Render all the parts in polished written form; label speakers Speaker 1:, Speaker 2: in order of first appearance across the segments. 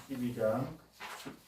Speaker 1: 12장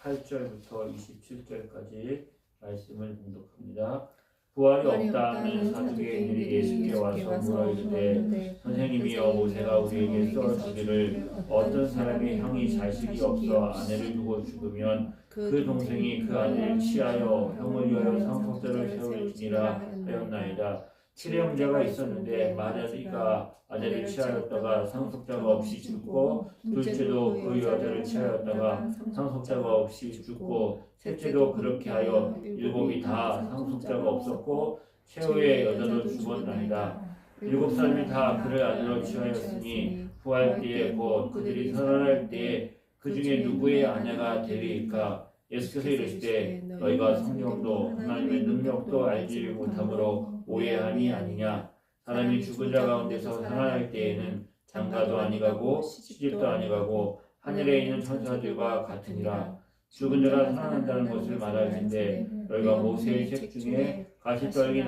Speaker 1: 18절부터 27절까지 말씀을 봉독합니다. 부활이 없다 하는 사두개인들이 예수께 와서 물어 이르되 선생님이여 모세가 우리에게 써주기를 어떤 사람의 형이 자식이 없어 아내를 두고 죽으면 그 동생이 그 아내를 취하여 형을 위하여 상속자를 세울지니라 하였나이다. 칠형제가 있었는데 마다리가 아내를 취하였다가 상속자가 없이 죽고 둘째도 그 여자를 취하였다가 상속자가 없이 죽고 셋째도 그렇게 하여 일곱이 다 상속자가 없었고 최후의 여자도 죽었나이다. 일곱 사람이 다 그를 아내로 취하였으니 부활 때에 곧 그들이 살아날 때에 그 중에 누구의 아내가 되리이까? 예수께서 이르시되 너희가 성령도 하나님의 능력도 알지 못함으로 오해함이 아니냐. 사람이 죽은 자 가운데서 살아날 때에는 장가도 아니가고 시집도 아니가고 하늘에 있는 천사들과 같으니라. 죽은 자가 살아난다는 것을 말하는데 너희가 모세의 책 중에 가시떨기에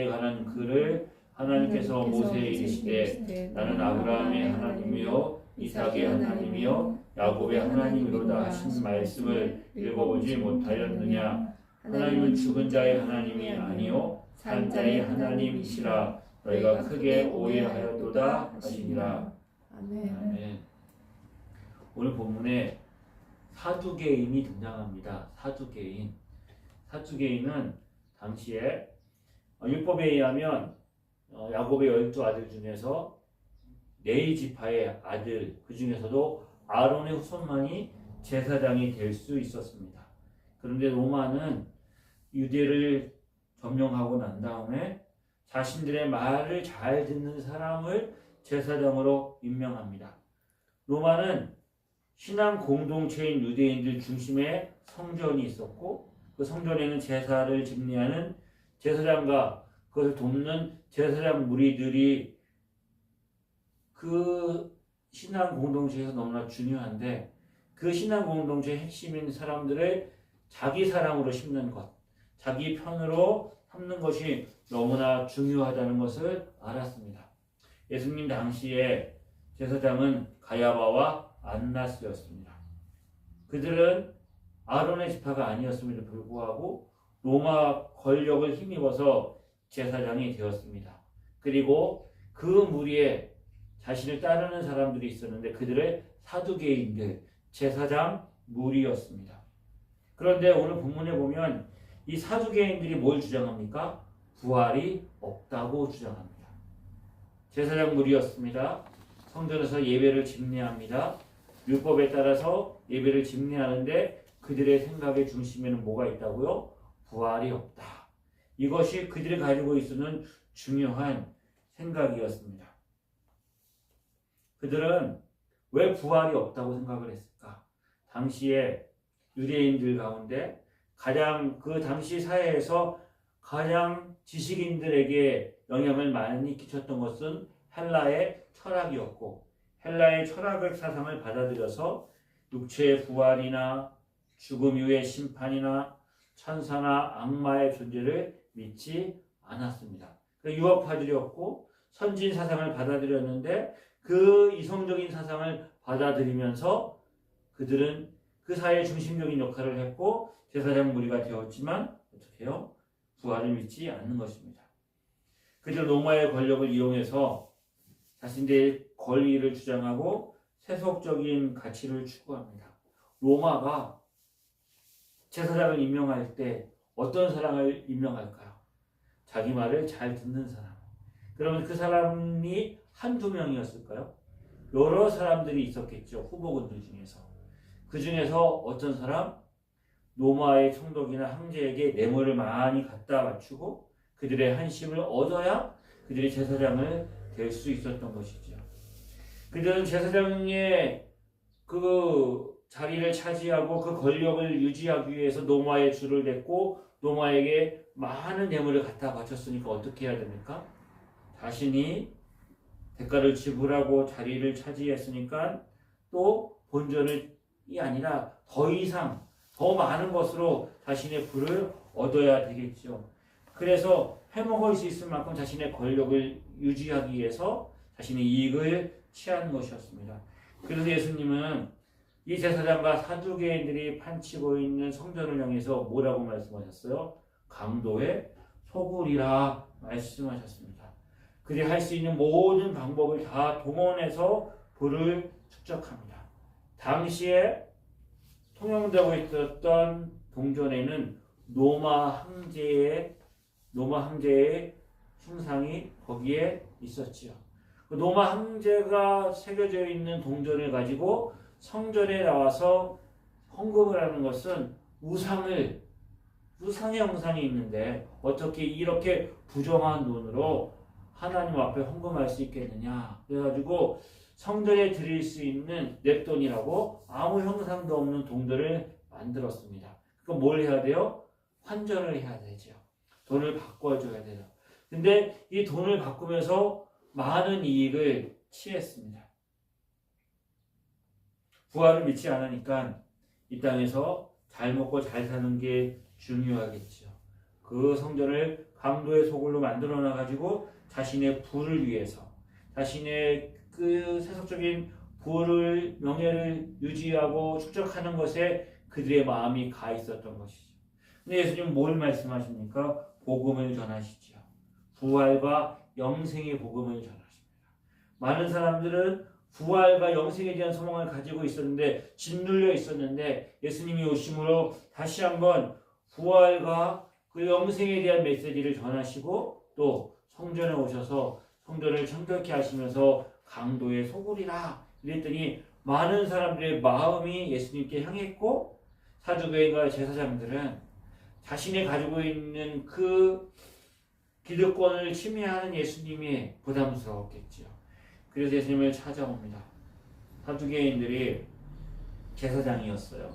Speaker 1: 관한 글을 하나님께서 모세에 이르시되 나는 아브라함의 하나님이요 이삭의 하나님이요 야곱의 하나님이로다 하신 말씀을 읽어보지 못하였느냐. 하나님은 죽은 자의 하나님이 아니요 산 자의 하나님이시라. 너희가 크게 오해하였도다 하시니라. 아멘. 오늘 본문에 사두개인이 등장합니다. 사두개인은 당시에 율법에 의하면 야곱의 12아들 중에서 4지파의 아들, 그 중에서도 아론의 후손만이 제사장이 될 수 있었습니다. 그런데 로마는 유대를 점령하고 난 다음에 자신들의 말을 잘 듣는 사람을 제사장으로 임명합니다. 로마는 신앙 공동체인 유대인들 중심의 성전이 있었고 그 성전에는 제사를 집례하는 제사장과 그것을 돕는 제사장 무리들이 그 신앙 공동체에서 너무나 중요한데 그 신앙 공동체의 핵심인 사람들을 자기 사랑으로 심는 것, 자기 편으로 삼는 것이 너무나 중요하다는 것을 알았습니다. 예수님 당시에 제사장은 가야바와 안나스였습니다. 그들은 아론의 지파가 아니었음에도 불구하고 로마 권력을 힘입어서 제사장이 되었습니다. 그리고 그 무리에 자신을 따르는 사람들이 있었는데 그들의 사두개인들, 제사장 무리였습니다. 그런데 오늘 본문에 보면 이 사두개인들이 뭘 주장합니까? 부활이 없다고 주장합니다. 제사장 무리였습니다. 성전에서 예배를 집례합니다. 율법에 따라서 예배를 집례하는데 그들의 생각의 중심에는 뭐가 있다고요? 부활이 없다. 이것이 그들이 가지고 있는 중요한 생각이었습니다. 그들은 왜 부활이 없다고 생각을 했을까? 당시에 유대인들 가운데 가장 그 당시 사회에서 가장 지식인들에게 영향을 많이 끼쳤던 것은 헬라의 철학이었고 헬라의 철학을 사상을 받아들여서 육체의 부활이나 죽음 이후의 심판이나 천사나 악마의 존재를 믿지 않았습니다. 유학파들이었고 선진 사상을 받아들였는데 그 이성적인 사상을 받아들이면서 그들은 그 사회의 중심적인 역할을 했고 제사장 무리가 되었지만 어떻게 해요? 부활을 믿지 않는 것입니다. 그들 로마의 권력을 이용해서 자신들의 권리를 주장하고 세속적인 가치를 추구합니다. 로마가 제사장을 임명할 때 어떤 사람을 임명할까요? 자기 말을 잘 듣는 사람. 그러면 그 사람이 한두 명이었을까요? 여러 사람들이 있었겠죠. 후보군들 중에서. 그 중에서 어떤 사람? 로마의 총독이나 황제에게 뇌물을 많이 갖다 바치고 그들의 한심을 얻어야 그들이 제사장을 될 수 있었던 것이죠. 그들은 제사장의 그 자리를 차지하고 그 권력을 유지하기 위해서 로마에 줄을 댔고 로마에게 많은 뇌물을 갖다 바쳤으니까 어떻게 해야 됩니까? 자신이 대가를 지불하고 자리를 차지했으니까 또 본전이 아니라 더 이상 더 많은 것으로 자신의 부를 얻어야 되겠죠. 그래서 해먹을 수 있을 만큼 자신의 권력을 유지하기 위해서 자신의 이익을 취하는 것이었습니다. 그래서 예수님은 이 제사장과 사두개인들이 판치고 있는 성전을 향해서 뭐라고 말씀하셨어요? 강도의 소굴이라 말씀하셨습니다. 그들이 할 수 있는 모든 방법을 다 동원해서 불을 축적합니다. 당시에 통용되고 있었던 동전에는 노마 황제의 흉상이 거기에 있었지요. 그 노마 황제가 새겨져 있는 동전을 가지고 성전에 나와서 헌금을 하는 것은 우상의 형상이 있는데 어떻게 이렇게 부정한 돈으로 하나님 앞에 헌금할 수 있겠느냐. 그래가지고 성전에 드릴 수 있는 냅돈이라고 아무 형상도 없는 동전을 만들었습니다. 그럼 뭘 해야 돼요? 환전을 해야 되죠. 돈을 바꿔줘야 돼요. 근데 이 돈을 바꾸면서 많은 이익을 취했습니다. 부활을 믿지 않으니까 이 땅에서 잘 먹고 잘 사는 게 중요하겠죠. 그 성전을 강도의 소굴로 만들어 놔가지고 자신의 부를 위해서, 자신의 그 세속적인 부를, 명예를 유지하고 축적하는 것에 그들의 마음이 가 있었던 것이죠. 근데 예수님은 뭘 말씀하십니까? 복음을 전하시죠. 부활과 영생의 복음을 전하십니다. 많은 사람들은 부활과 영생에 대한 소망을 가지고 있었는데, 짓눌려 있었는데, 예수님이 오심으로 다시 한번 부활과 그 영생에 대한 메시지를 전하시고, 또 성전에 오셔서 성전을 청결케 하시면서 강도의 소굴이라 이랬더니 많은 사람들의 마음이 예수님께 향했고, 사두개인과 제사장들은 자신이 가지고 있는 그 기득권을 침해하는 예수님이 부담스러웠겠죠. 그래서 예수님을 찾아옵니다. 사두개인들이 제사장이었어요.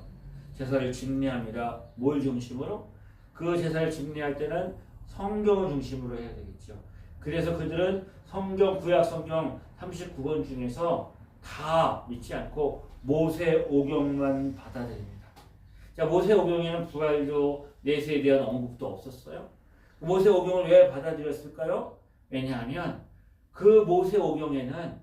Speaker 1: 제사를 집례합니다. 뭘 중심으로? 그 제사를 집례할 때는 성경을 중심으로 해야 되겠죠. 그래서 그들은 성경, 구약 성경 39권 중에서 다 믿지 않고 모세오경만 받아들입니다. 자, 모세오경에는 부활도 내세에 대한 언급도 없었어요. 모세오경을 왜 받아들였을까요? 왜냐하면 그 모세오경에는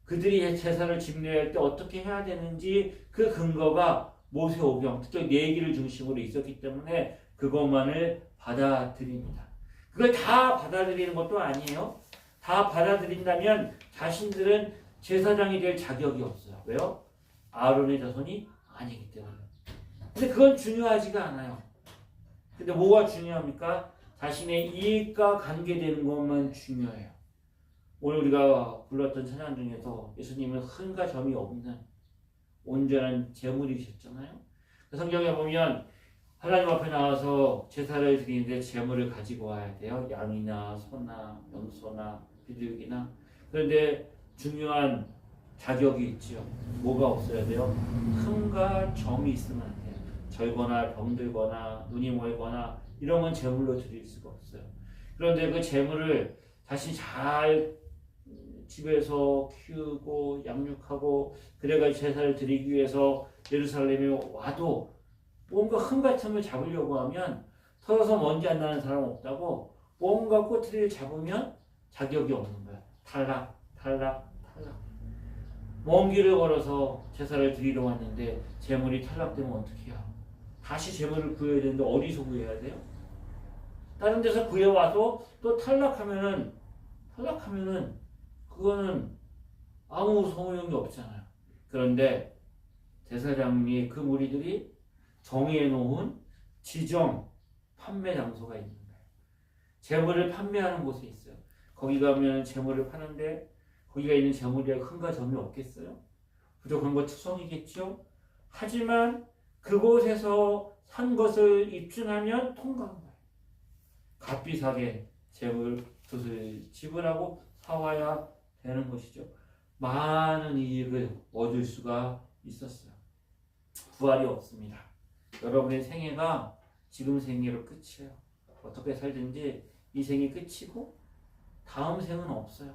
Speaker 1: 그들이 제사를 집례할 때 어떻게 해야 되는지 그 근거가 모세오경, 특히 내기를 중심으로 있었기 때문에 그것만을 받아들입니다. 그걸 다 받아들이는 것도 아니에요. 다 받아들인다면 자신들은 제사장이 될 자격이 없어요. 왜요? 아론의 자손이 아니기 때문에. 근데 그건 중요하지가 않아요. 근데 뭐가 중요합니까? 자신의 이익과 관계되는 것만 중요해요. 오늘 우리가 불렀던 찬양 중에서 예수님은 흠과 점이 없는 온전한 제물이셨잖아요. 성경에 보면 하나님 앞에 나와서 제사를 드리는데 제물을 가지고 와야 돼요. 양이나 소나 염소나 비둘기나. 그런데 중요한 자격이 있죠. 뭐가 없어야 돼요? 흠과 점이 있으면 안 돼요. 절거나 병들거나 눈이 멀거나 이런 건 제물로 드릴 수가 없어요. 그런데 그 제물을 자신이 잘 집에서 키우고 양육하고 그래가지고 제사를 드리기 위해서 예루살렘에 와도 뭔가 흠 같은 걸 잡으려고 하면 털어서 먼지 안 나는 사람 없다고 뭔가 꼬투리를 잡으면 자격이 없는 거야. 탈락. 먼 길을 걸어서 제사를 드리러 왔는데 제물이 탈락되면 어떻게 해요? 다시 제물을 구해야 되는데 어디서 구해야 돼요? 다른 데서 구해와도 또 탈락하면은 그거는 아무 소용이 없잖아요. 그런데 제사장이 그 무리들이 정해 놓은 지정 판매 장소가 있는 거예요. 제물을 판매하는 곳에 있어요. 거기 가면 제물을 파는데 거기가 있는 제물에 흠과 점이 없겠어요? 부족한 것 투성이겠죠? 하지만 그곳에서 산 것을 입증하면 통과한 거예요. 값비싸게 제물 빚을 지불하고 사와야 되는 것이죠. 많은 이익을 얻을 수가 있었어요. 부활이 없습니다. 여러분의 생애가 지금 생애로 끝이에요. 어떻게 살든지 이 생이 끝이고 다음 생은 없어요.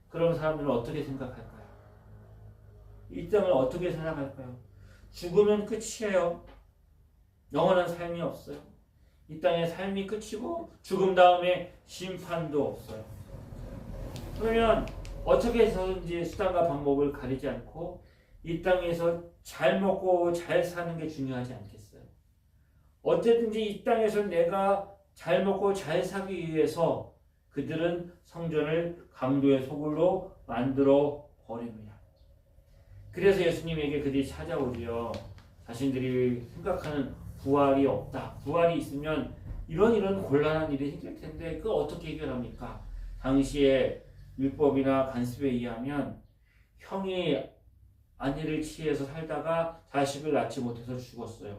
Speaker 1: 그런 사람들은 어떻게 생각할까요? 이 땅을 어떻게 살아갈까요? 죽으면 끝이에요. 영원한 삶이 없어요. 이 땅의 삶이 끝이고 죽음 다음에 심판도 없어요. 그러면 어떻게 해서든지 수단과 방법을 가리지 않고 이 땅에서 잘 먹고 잘 사는 게 중요하지 않겠어요? 어쨌든지 이 땅에서 내가 잘 먹고 잘 살기 위해서 그들은 성전을 강도의 소굴로 만들어 버립니다. 그래서 예수님에게 그들이 찾아오지요. 자신들이 생각하는 부활이 없다. 부활이 있으면 이런 곤란한 일이 생길 텐데 그걸 어떻게 해결합니까? 당시에 율법이나 관습에 의하면 형이 아내를 취해서 살다가 자식을 낳지 못해서 죽었어요.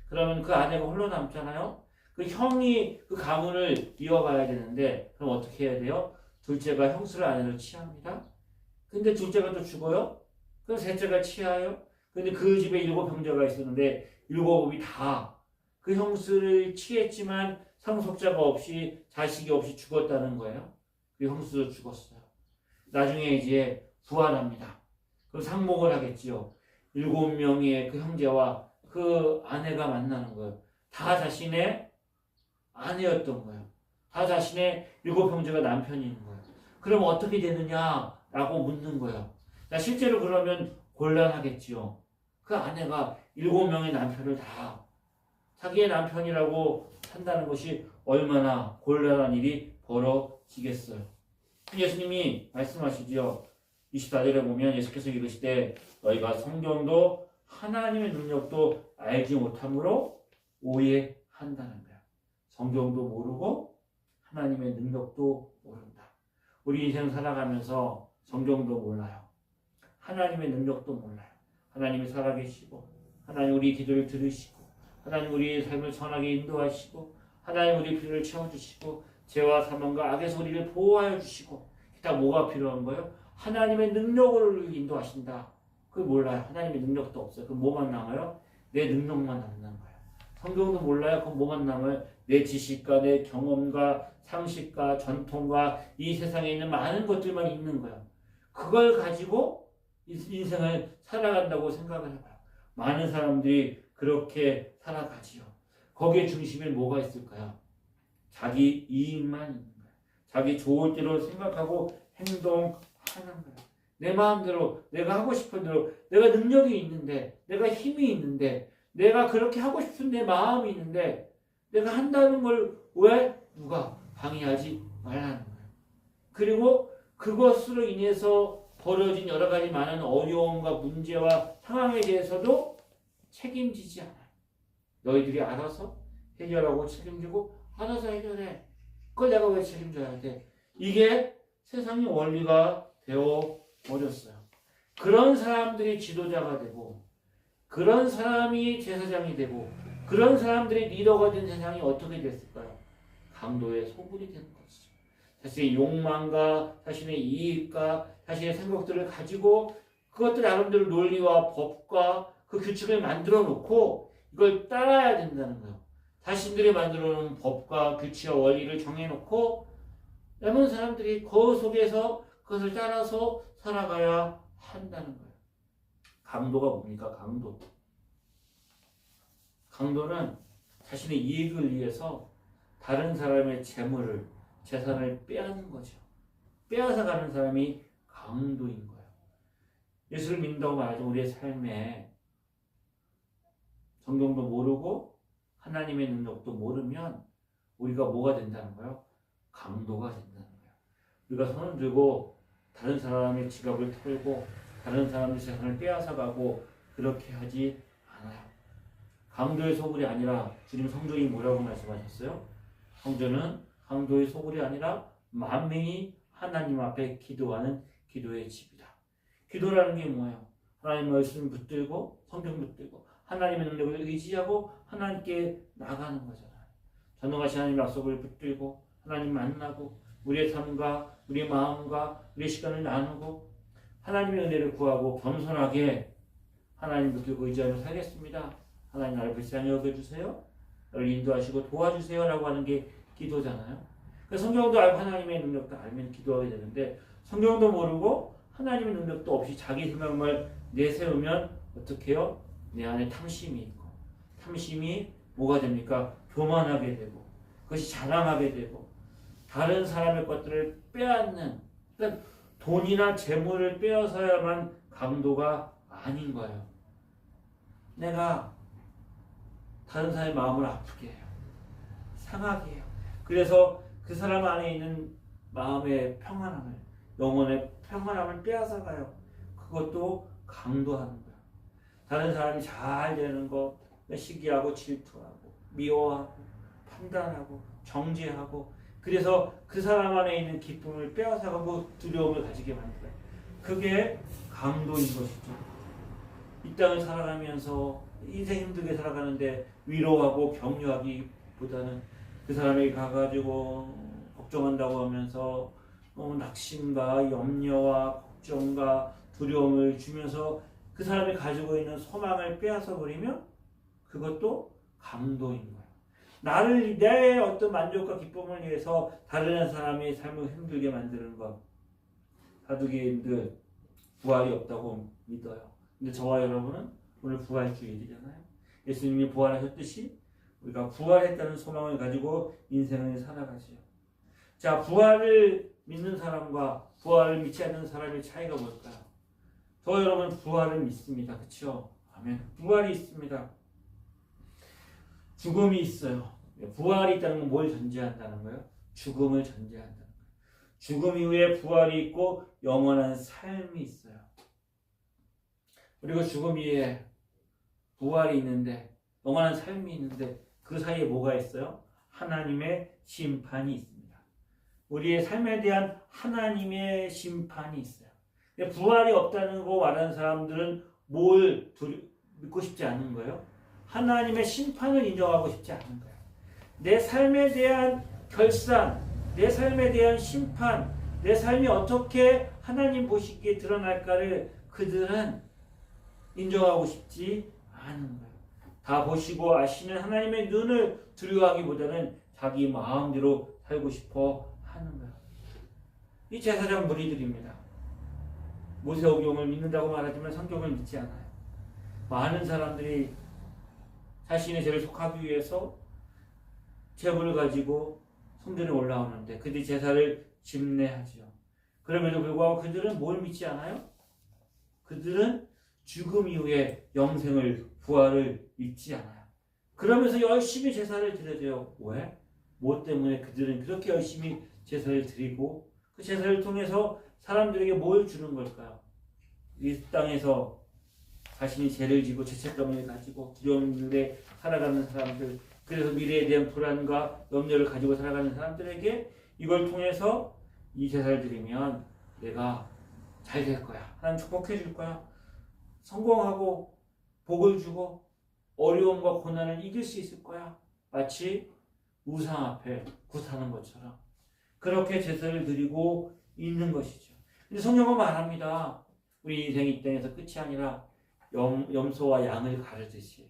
Speaker 1: 그러면 그 아내가 홀로 남잖아요. 그 형이 그 가문을 이어가야 되는데 그럼 어떻게 해야 돼요? 둘째가 형수를 아내로 취합니다. 근데 둘째가 또 죽어요? 그럼 셋째가 취하요? 근데 그 집에 7 형제가 있었는데 7이 다 그 형수를 취했지만 상속자가 없이 자식이 없이 죽었다는 거예요. 그 형수도 죽었어요. 나중에 이제 부활합니다. 그럼 상목을 하겠지요. 7명의 그 형제와 그 아내가 만나는 거예요. 다 자신의 아내였던 거예요. 다 자신의 7 형제가 남편인 거예요. 그럼 어떻게 되느냐라고 묻는 거예요. 자, 실제로 그러면 곤란하겠지요. 그 아내가 7명의 남편을 다 자기의 남편이라고 한다는 것이 얼마나 곤란한 일이 벌어지겠어요. 예수님이 말씀하시지요. 24절에 보면 예수께서 이르시되 너희가 성경도 하나님의 능력도 알지 못함으로 오해한다는 거야. 성경도 모르고 하나님의 능력도 모른다. 우리 인생 살아가면서 성경도 몰라요. 하나님의 능력도 몰라요. 하나님이 살아계시고 하나님 우리 기도를 들으시고 하나님 우리의 삶을 선하게 인도하시고 하나님 우리 필요를 채워주시고 죄와 사망과 악에서 우리를 보호하여 주시고 기타 뭐가 필요한 거예요? 하나님의 능력으로 인도하신다. 그걸 몰라요. 하나님의 능력도 없어요. 그럼 뭐만 남아요? 내 능력만 남는 거예요. 성경도 몰라요. 그럼 뭐만 남아요? 내 지식과 내 경험과 상식과 전통과 이 세상에 있는 많은 것들만 있는 거예요. 그걸 가지고 인생을 살아간다고 생각을 해봐요. 많은 사람들이 그렇게 살아가지요. 거기에 중심에 뭐가 있을까요? 자기 이익만 있는 거예요. 자기 좋을 대로 생각하고 행동하는 거예요. 내 마음대로 내가 하고 싶은 대로 내가 능력이 있는데 내가 힘이 있는데 내가 그렇게 하고 싶은 내 마음이 있는데 내가 한다는 걸 왜 누가 방해하지 말라는 거예요. 그리고 그것으로 인해서 벌어진 여러 가지 많은 어려움과 문제와 상황에 대해서도 책임지지 않아요. 너희들이 알아서 해결하고 책임지고 알아서 해결해. 그걸 내가 왜 책임져야 돼? 이게 세상의 원리가 되어 버렸어요. 그런 사람들이 지도자가 되고 그런 사람이 제사장이 되고 그런 사람들이 리더가 된 세상이 어떻게 됐을까요? 강도의 소굴이 되는 것이죠. 자신의 욕망과 자신의 이익과 자신의 생각들을 가지고 그것들 나름대로 논리와 법과 그 규칙을 만들어 놓고 이걸 따라야 된다는 거예요. 자신들이 만들어 놓은 법과 규칙과 원리를 정해놓고 남은 사람들이 그 속에서 그것을 따라서 살아가야 한다는 거예요. 강도가 뭡니까? 강도는 자신의 이익을 위해서 다른 사람의 재물을, 재산을 빼앗는 거죠. 빼앗아가는 사람이 강도인 거예요. 예수를 믿는다고 말하죠. 우리의 삶에 성경도 모르고 하나님의 능력도 모르면 우리가 뭐가 된다는 거예요? 강도가 된다는 거예요. 우리가 손을 들고 다른 사람의 지갑을 털고 다른 사람의 재산을 빼앗아가고 그렇게 하지 않아요. 강도의 소굴이 아니라 주님 성전이 뭐라고 말씀하셨어요? 성전은 강도의 소굴이 아니라 만민이 하나님 앞에 기도하는 기도의 집이다. 기도라는 게 뭐예요? 하나님 말씀 붙들고 성경 붙들고 하나님의 능력을 의지하고 하나님께 나가는 거잖아요. 전능하신 하나님 약속을 붙들고 하나님 만나고 우리의 삶과 우리의 마음과 우리의 시간을 나누고 하나님의 은혜를 구하고 겸손하게 하나님 붙들고 의지하며 살겠습니다. 하나님 나를 불쌍히 여겨주세요. 나를 인도하시고 도와주세요 라고 하는 게 기도잖아요. 성경도 알고 하나님의 능력도 알면 기도하게 되는데 성경도 모르고 하나님의 능력도 없이 자기 생각만 내세우면 어떻게 해요? 내 안에 탐심이 있고 탐심이 뭐가 됩니까? 교만하게 되고 그것이 자랑하게 되고 다른 사람의 것들을 빼앗는 그러니까 돈이나 재물을 빼앗아야만 강도가 아닌 거예요. 내가 다른 사람의 마음을 아프게 해요. 상하게 해요. 그래서 그 사람 안에 있는 마음의 평안함을, 영혼의 평안함을 빼앗아가요. 그것도 강도하는 거예요. 다른 사람이 잘 되는 거 시기하고 질투하고 미워하고 판단하고 정죄하고, 그래서 그 사람 안에 있는 기쁨을 빼앗아가고 두려움을 가지게 만들어요. 그게 강도인 것이죠. 이 땅을 살아가면서 인생 힘들게 살아가는데 위로하고 격려하기보다는 그 사람에게 가가지고 걱정한다고 하면서 낙심과 염려와 걱정과 두려움을 주면서 그 사람이 가지고 있는 소망을 빼앗아 버리면 그것도 강도인 거예요. 내 어떤 만족과 기쁨을 위해서 다른 사람의 삶을 힘들게 만드는 것, 사두개인들 부활이 없다고 믿어요. 근데 저와 여러분은 오늘 부활주일이잖아요. 예수님이 부활하셨듯이 우리가 부활했다는 소망을 가지고 인생을 살아가지요. 자, 부활을 믿는 사람과 부활을 믿지 않는 사람의 차이가 뭘까요? 저 여러분 부활을 믿습니다. 그렇죠? 아멘. 부활이 있습니다. 죽음이 있어요. 부활이 있다는 건 뭘 전제한다는 거예요? 죽음을 전제한다는 거예요. 죽음 이후에 부활이 있고 영원한 삶이 있어요. 그리고 죽음 이후에 부활이 있는데, 영원한 삶이 있는데 그 사이에 뭐가 있어요? 하나님의 심판이 있습니다. 우리의 삶에 대한 하나님의 심판이 있어요. 부활이 없다는 거 말하는 사람들은 뭘 믿고 싶지 않은 거예요? 하나님의 심판을 인정하고 싶지 않은 거예요. 내 삶에 대한 결산, 내 삶에 대한 심판, 내 삶이 어떻게 하나님 보시기에 드러날까를 그들은 인정하고 싶지 않은 거예요. 다 보시고 아시는 하나님의 눈을 두려워하기보다는 자기 마음대로 살고 싶어 하는 거예요. 이 제사장 무리들입니다. 모세오경을 믿는다고 말하지만 성경을 믿지 않아요. 많은 사람들이 자신의 죄를 속하기 위해서 제물을 가지고 성전에 올라오는데 그들이 제사를 집례하죠. 그럼에도 불구하고 그들은 뭘 믿지 않아요? 그들은 죽음 이후에 영생을, 부활을 믿지 않아요. 그러면서 열심히 제사를 드려줘요. 왜? 뭐 때문에 그들은 그렇게 열심히 제사를 드리고 그 제사를 통해서 사람들에게 뭘 주는 걸까요? 이 땅에서 자신이 죄를 지고 죄책감을 가지고 두려움에 살아가는 사람들, 그래서 미래에 대한 불안과 염려를 가지고 살아가는 사람들에게 이걸 통해서 이 제사를 드리면 내가 잘 될 거야. 하나님 축복해 줄 거야. 성공하고 복을 주고 어려움과 고난을 이길 수 있을 거야. 마치 우상 앞에 굿하는 것처럼 그렇게 제사를 드리고 있는 것이죠. 근데 성경은 말합니다. 우리 인생이 이 땅에서 끝이 아니라 염소와 양을 가르듯이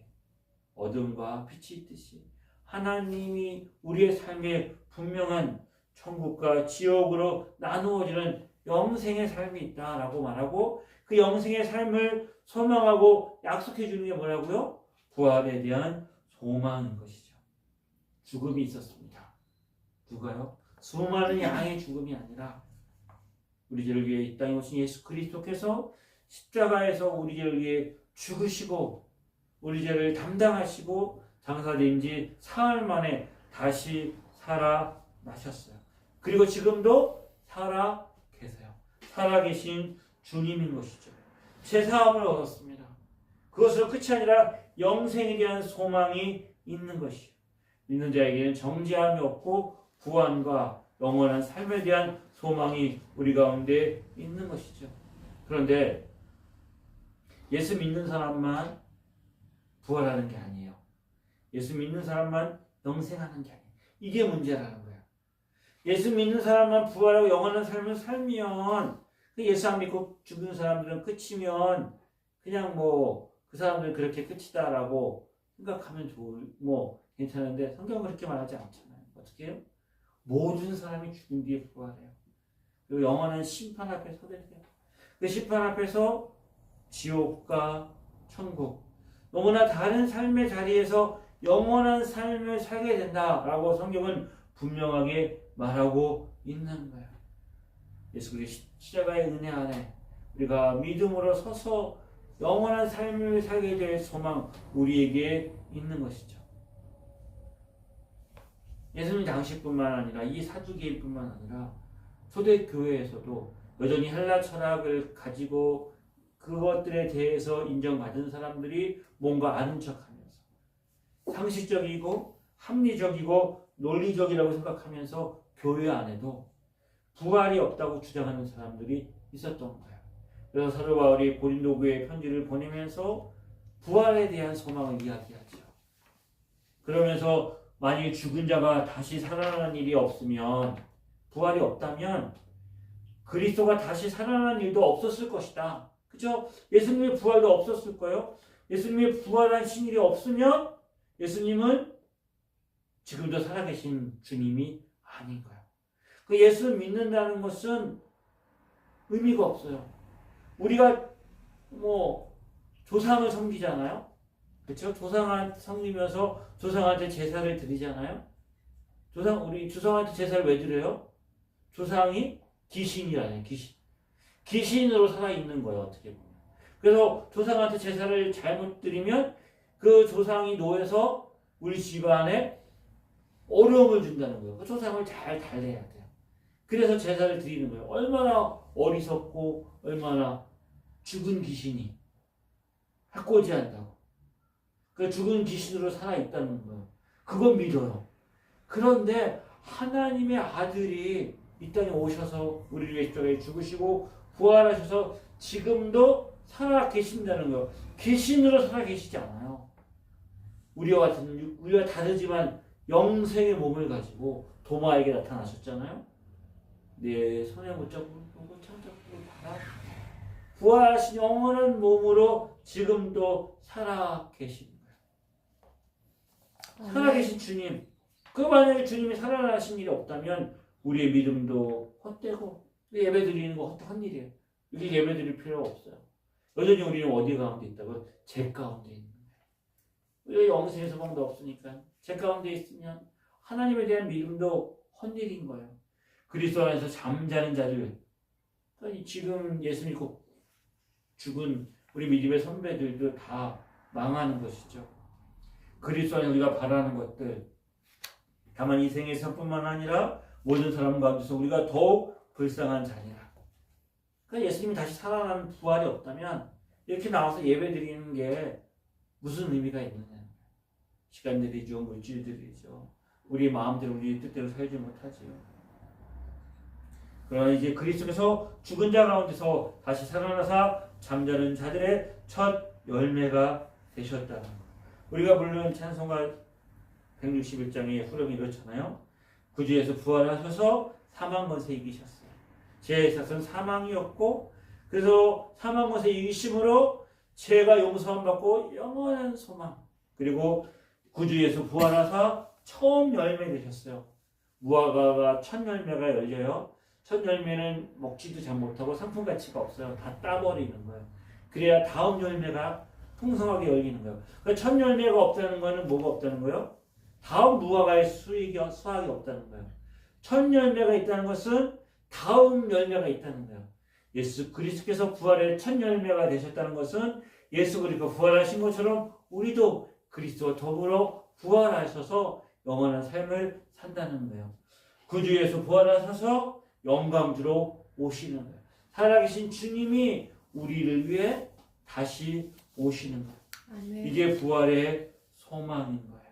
Speaker 1: 어둠과 빛이 있듯이 하나님이 우리의 삶에 분명한 천국과 지옥으로 나누어지는 영생의 삶이 있다라고 말하고 그 영생의 삶을 소망하고 약속해 주는 게 뭐라고요? 부활에 대한 소망인 것이죠. 죽음이 있었습니다. 누가요? 수많은 양의 죽음이 아니라 우리 죄를 위해 이 땅에 오신 예수 그리스도께서 십자가에서 우리 죄를 위해 죽으시고 우리 죄를 담당하시고 장사된 지 사흘 만에 다시 살아나셨어요. 그리고 지금도 살아 계세요. 살아계신 주님인 것이죠. 제사함을 얻었습니다. 그것으로 끝이 아니라 영생에 대한 소망이 있는 것이요. 믿는 자에게는 정죄함이 없고 구원과 영원한 삶에 대한 소망이 우리 가운데 있는 것이죠. 그런데 예수 믿는 사람만 부활하는 게 아니에요. 예수 믿는 사람만 영생하는 게 아니에요. 이게 문제라는 거예요. 예수 믿는 사람만 부활하고 영원한 삶을 살면 예수 안 믿고 죽은 사람들은 끝이면 그냥 그 사람들은 그렇게 끝이다라고 생각하면 괜찮은데 성경은 그렇게 말하지 않잖아요. 어떻게 해요? 모든 사람이 죽은 뒤에 부활해요. 그리고 영원한 심판 앞에 서게 돼요. 그 심판 앞에서 지옥과 천국, 너무나 다른 삶의 자리에서 영원한 삶을 살게 된다라고 성경은 분명하게 말하고 있는 거예요. 예수 그리스도 십자가의 은혜 안에 우리가 믿음으로 서서 영원한 삶을 살게 될 소망 우리에게 있는 것이죠. 예수님 당시뿐만 아니라 이 사두개인뿐만 아니라 초대교회에서도 여전히 헬라 철학을 가지고 그것들에 대해서 인정받은 사람들이 뭔가 아는 척하면서 상식적이고 합리적이고 논리적이라고 생각하면서 교회 안에도 부활이 없다고 주장하는 사람들이 있었던 거예요. 그래서 사도 바울이 고린도 교회에 편지를 보내면서 부활에 대한 소망을 이야기하죠. 그러면서 만일 죽은 자가 다시 살아나는 일이 없으면, 부활이 없다면 그리스도가 다시 살아나는 일도 없었을 것이다. 그죠? 예수님의 부활도 없었을 거예요. 예수님의 부활하신 일이 없으면 예수님은 지금도 살아계신 주님이 아닌 거예요. 그 예수 믿는다는 것은 의미가 없어요. 우리가 조상을 섬기잖아요. 그렇죠? 조상한테 섬기면서 조상한테 제사를 드리잖아요. 우리 조상한테 제사를 왜 드려요? 조상이 귀신이라는 귀신으로 살아있는 거예요. 어떻게 보면. 그래서 조상한테 제사를 잘못 드리면 그 조상이 노해서 우리 집안에 어려움을 준다는 거예요. 그 조상을 잘 달래야 돼요. 그래서 제사를 드리는 거예요. 얼마나 어리석고 얼마나 죽은 귀신이 해코지한다고. 그 죽은 귀신으로 살아있다는 거예요. 그건 믿어요. 그런데 하나님의 아들이 이 땅에 오셔서 우리를 위해 십자가에 죽으시고 부활하셔서 지금도 살아계신다는 거예요. 귀신으로 살아계시지 않아요. 우리와 다르지만 영생의 몸을 가지고 도마에게 나타나셨잖아요. 내 손에 못 잡고 참 잡고 봐라. 부활하신 영원한 몸으로 지금도 살아계신 거예요. 살아계신 주님. 만약에 주님이 살아나신 일이 없다면 우리의 믿음도 헛되고 예배 드리는 거 헛일이에요. 이렇게 예배 드릴 필요가 없어요. 여전히 우리는 어디 가운데 있다고? 제 가운데 있는 거예요. 우리가 영생의 소망도 없으니까 제 가운데 있으면 하나님에 대한 믿음도 헛일인 거예요. 그리스도 안에서 잠자는 자들, 지금 예수 믿고 죽은 우리 믿음의 선배들도 다 망하는 것이죠. 그리스도 안에 우리가 바라는 것들, 다만 이 생에서뿐만 아니라 모든 사람 가운데서 우리가 더욱 불쌍한 자니라. 그러니까 예수님이 다시 살아나는 부활이 없다면 이렇게 나와서 예배 드리는 게 무슨 의미가 있느냐. 시간들이죠, 물질들이죠. 우리 마음대로 우리 뜻대로 살지 못하지요. 그러나 이제 그리스도께서 죽은 자 가운데서 다시 살아나사 잠자는 자들의 첫 열매가 되셨다는 것. 우리가 부르는 찬송가 161장의 후렴이 이렇잖아요. 구주에서 부활하셔서 사망 권세 이기셨어요. 죄의 삭은 사망이었고, 그래서 사망 권세 이기심으로 죄가 용서함 받고 영원한 소망, 그리고 구주에서 부활하사 처음 열매 되셨어요. 무화과가 첫 열매가 열려요. 첫 열매는 먹지도 잘 못하고 상품 가치가 없어요. 다 따버리는 거예요. 그래야 다음 열매가 풍성하게 열리는 거예요. 그러니까 첫 열매가 없다는 거는 뭐가 없다는 거예요? 다음 무화과의 수확이 없다는 거예요. 첫 열매가 있다는 것은 다음 열매가 있다는 거예요. 예수 그리스도께서 부활의 첫 열매가 되셨다는 것은 예수 그리스도가 부활하신 것처럼 우리도 그리스도와 더불어 부활하셔서 영원한 삶을 산다는 거예요. 구주에서 부활하셔서 영광주로 오시는 거예요. 살아계신 주님이 우리를 위해 다시 오시는 거예요. 아멘. 이게 부활의 소망인 거예요.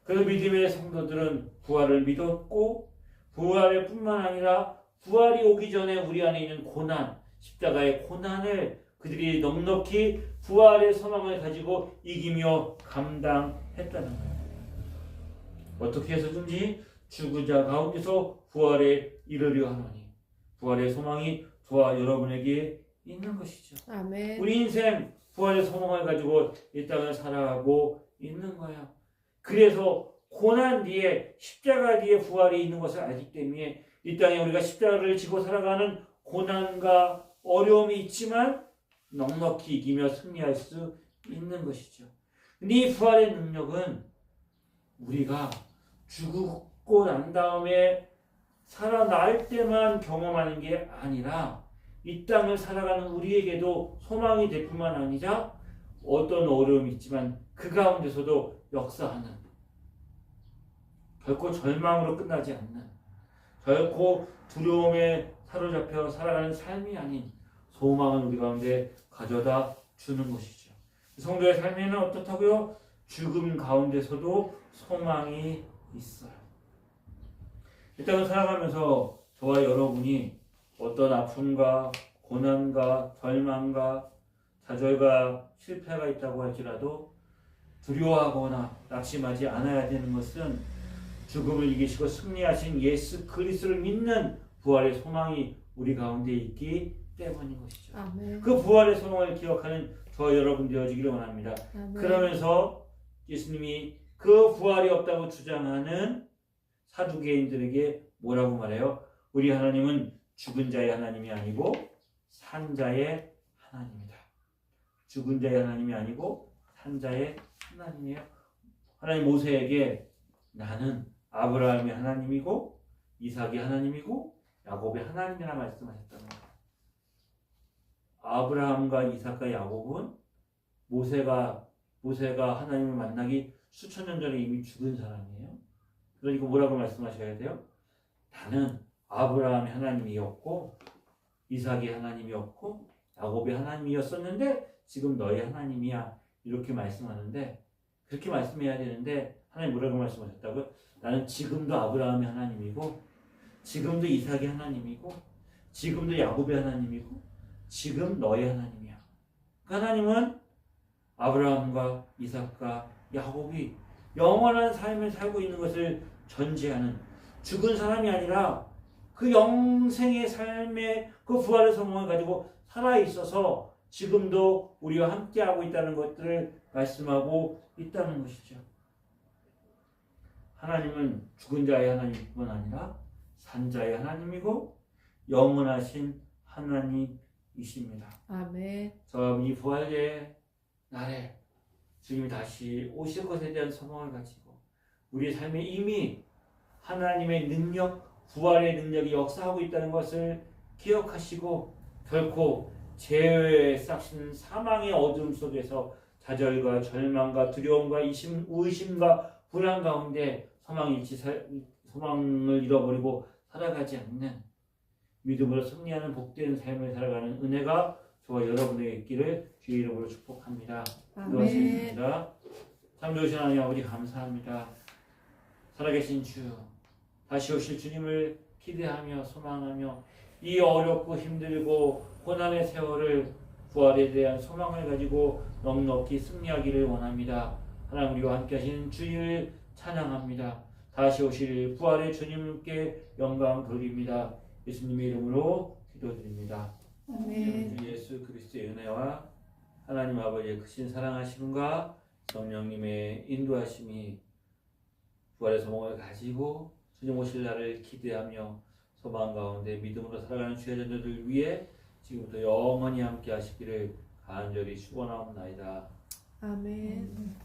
Speaker 1: 그래서 믿음의 성도들은 부활을 믿었고, 부활을 뿐만 아니라 부활이 오기 전에 우리 안에 있는 고난, 십자가의 고난을 그들이 넉넉히 부활의 소망을 가지고 이기며 감당했다는 거예요. 어떻게 해서든지 죽은 자 가운데서 부활에 이르려 하노니, 부활의 소망이 저와 여러분에게 있는 것이죠. 아멘. 우리 인생 부활의 소망을 가지고 이 땅을 살아가고 있는 거예요. 그래서 고난 뒤에, 십자가 뒤에 부활이 있는 것을 알기 때문에 이 땅에 우리가 십자가를 지고 살아가는 고난과 어려움이 있지만 넉넉히 이기며 승리할 수 있는 것이죠. 근데 이 부활의 능력은 우리가 죽고 난 다음에 살아날 때만 경험하는 게 아니라 이 땅을 살아가는 우리에게도 소망이 될 뿐만 아니라 어떤 어려움이 있지만 그 가운데서도 역사하는, 결코 절망으로 끝나지 않는, 결코 두려움에 사로잡혀 살아가는 삶이 아닌 소망을 우리 가운데 가져다 주는 것이죠. 성도의 삶에는 어떻다고요? 죽음 가운데서도 소망이 있어요. 이 땅을 살아가면서 저와 여러분이 어떤 아픔과 고난과 절망과 좌절과 실패가 있다고 할지라도 두려워하거나 낙심하지 않아야 되는 것은 죽음을 이기시고 승리하신 예수 그리스도를 믿는 부활의 소망이 우리 가운데 있기 때문인 것이죠.
Speaker 2: 아멘.
Speaker 1: 그 부활의 소망을 기억하는 저와 여러분 되어지기를 원합니다.
Speaker 2: 아멘.
Speaker 1: 그러면서 예수님이 그 부활이 없다고 주장하는 사두개인들에게 뭐라고 말해요? 우리 하나님은 죽은 자의 하나님이 아니고 산 자의 하나님이다. 죽은 자의 하나님이 아니고 산 자의 하나님이에요. 하나님 모세에게 나는 아브라함의 하나님이고 이삭의 하나님이고 야곱의 하나님이라 말씀하셨다는 거예요. 아브라함과 이삭과 야곱은 모세가 하나님을 만나기 수천 년 전에 이미 죽은 사람이에요. 그러니까 뭐라고 말씀하셔야 돼요? 나는 아브라함의 하나님이었고 이삭의 하나님이었고 야곱의 하나님이었었는데 지금 너의 하나님이야. 이렇게 말씀하는데, 그렇게 말씀해야 되는데 하나님 뭐라고 말씀하셨다고요? 나는 지금도 아브라함의 하나님이고 지금도 이삭의 하나님이고 지금도 야곱의 하나님이고 지금 너의 하나님이야. 그 하나님은 아브라함과 이삭과 야곱이 영원한 삶을 살고 있는 것을 전제하는, 죽은 사람이 아니라 그 영생의 삶의 그 부활의 소망을 가지고 살아있어서 지금도 우리와 함께하고 있다는 것들을 말씀하고 있다는 것이죠. 하나님은 죽은 자의 하나님뿐 아니라 산 자의 하나님이고 영원하신 하나님이십니다.
Speaker 2: 아멘.
Speaker 1: 이 부활의 날에 주님이 다시 오실 것에 대한 소망을 가지고 우리의 삶에 이미 하나님의 능력, 부활의 능력이 역사하고 있다는 것을 기억하시고 결코 죄의 싹신 사망의 어둠 속에서 좌절과 절망과 두려움과 의심과 불안 가운데 소망을 잃어버리고 살아가지 않는 믿음으로 승리하는 복된 삶을 살아가는 은혜가 저와 여러분에게 있기를 주의 이름으로 축복합니다.
Speaker 2: 아멘.
Speaker 1: 참 좋으신 하나님 아버지 감사합니다. 살아계신 주, 다시 오실 주님을 기대하며 소망하며 이 어렵고 힘들고 고난의 세월을 부활에 대한 소망을 가지고 넉넉히 승리하기를 원합니다. 하나님 우리와 함께 하시는 주를 찬양합니다. 다시 오실 부활의 주님께 영광 돌립니다. 예수님의 이름으로 기도드립니다.
Speaker 2: 아멘.
Speaker 1: 주 예수 그리스도의 은혜와 하나님 아버지의 크신 사랑하심과 성령님의 인도하심이 부활의 소망을 가지고 주님 오실 날을 기대하며 소망 가운데 믿음으로 살아가는 주의 자녀들 위해 지금부터 영원히 함께 하시기를 간절히 축원하옵나이다.
Speaker 2: 아멘.